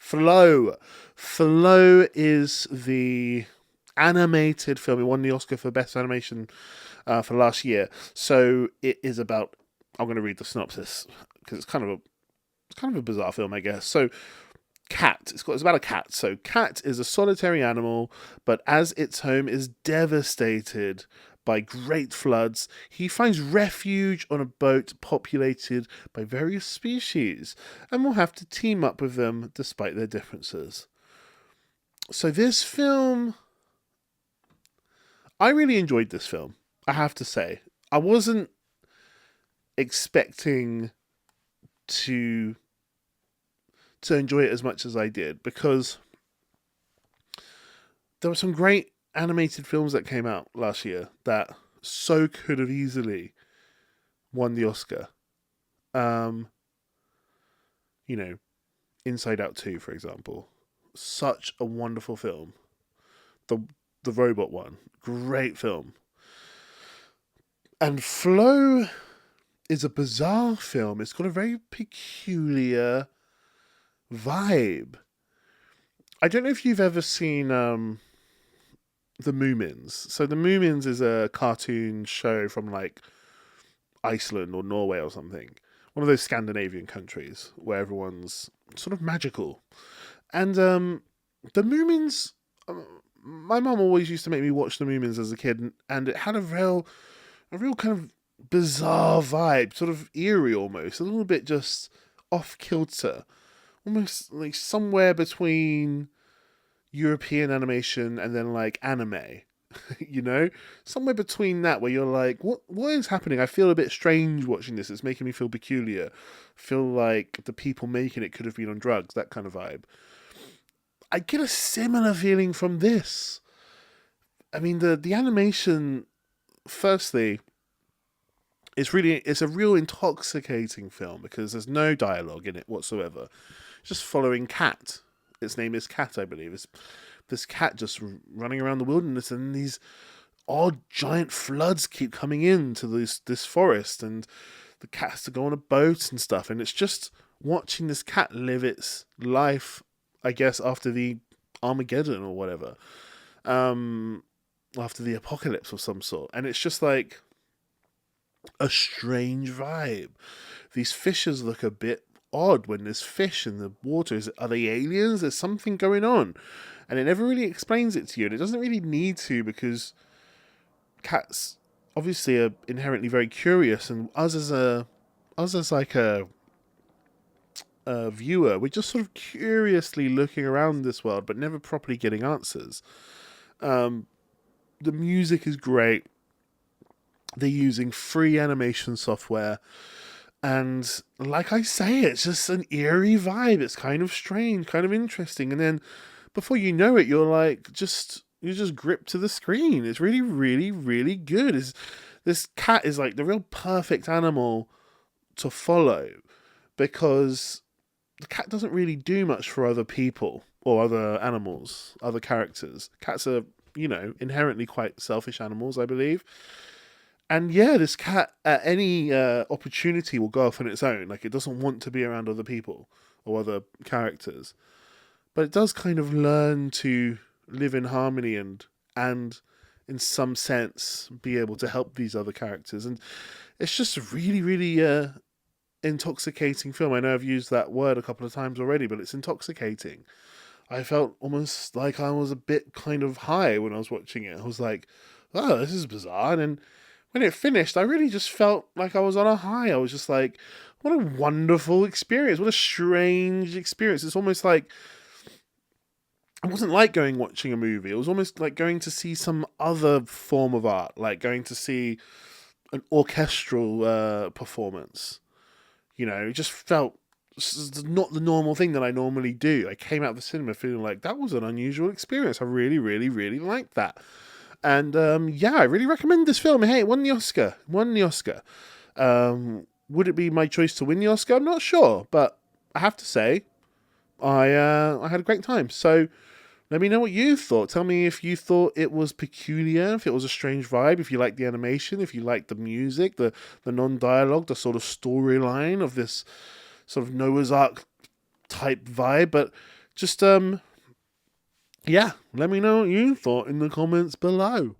Flow. Flow is the animated film. It won the Oscar for Best Animation for last year. So it is about. I'm going to read the synopsis because it's kind of a bizarre film, I guess. So cat. It's about a cat. So cat is a solitary animal, but as its home is devastated by great floods, he finds refuge on a boat populated by various species and will have to team up with them despite their differences. So this film, I really enjoyed this film. I have to say, I wasn't expecting to enjoy it as much as I did because there were some great animated films that came out last year that so could have easily won the Oscar. Um, you know, Inside Out 2, for example. Such a wonderful film. The the robot one. Great film. And Flow is a bizarre film. It's got a very peculiar vibe. I don't know if you've ever seen the Moomins. So the Moomins is a cartoon show from like Iceland or Norway or something. One of those Scandinavian countries where everyone's sort of magical. And the Moomins, my mum always used to make me watch the Moomins as a kid, and it had a real kind of bizarre vibe, sort of eerie almost, a little bit just off kilter, almost like somewhere between European animation and then like anime. you know, somewhere between that where you're like, what is happening? I feel a bit strange watching this. It's making me feel peculiar. Feel like the people making it could have been on drugs. That kind of vibe. I get a similar feeling from this. I mean, the animation. Firstly, it's a real intoxicating film because there's no dialogue in it whatsoever. It's just following Cat. Its name is Cat, I believe. It's this cat just running around the wilderness, and these odd giant floods keep coming into this forest, and the cat has to go on a boat and stuff. And it's just watching this cat live its life, I guess, after the Armageddon or whatever, after the apocalypse of some sort. And it's just like a strange vibe. These fishes look a bit odd when there's fish in the water. Are they aliens? There's something going on. And it never really explains it to you. And it doesn't really need to because cats obviously are inherently very curious. And us as like a viewer, we're just sort of curiously looking around this world, but never properly getting answers. The music is great. They're using free animation software. And like I say, it's just an eerie vibe. It's kind of strange, kind of interesting. And then before you know it, you're just gripped to the screen. It's really, really, really good. This cat is like the real perfect animal to follow because the cat doesn't really do much for other people or other animals, other characters. Cats are, inherently quite selfish animals, I believe. And yeah, this cat at any opportunity will go off on its own. Like it doesn't want to be around other people or other characters, but it does kind of learn to live in harmony and in some sense be able to help these other characters. And it's just a really, really intoxicating film. I know I've used that word a couple of times already, but it's intoxicating. I felt almost like I was a bit kind of high when I was watching it. I was like, oh, this is bizarre. And then when it finished, I really just felt like I was on a high. I was just like, what a wonderful experience. What a strange experience. It's almost like, it wasn't like watching a movie. It was almost like going to see some other form of art, like going to see an orchestral performance. It just felt not the normal thing that I normally do. I came out of the cinema feeling like that was an unusual experience. I really, really, really liked that. And yeah, I really recommend this film. Hey, it won the Oscar. Would it be my choice to win the Oscar? I'm not sure, but I have to say, I had a great time. So let me know what you thought. Tell me if you thought it was peculiar, if it was a strange vibe, if you liked the animation, if you liked the music, the non-dialogue, the sort of storyline of this sort of Noah's Ark type vibe. But just yeah, let me know what you thought in the comments below.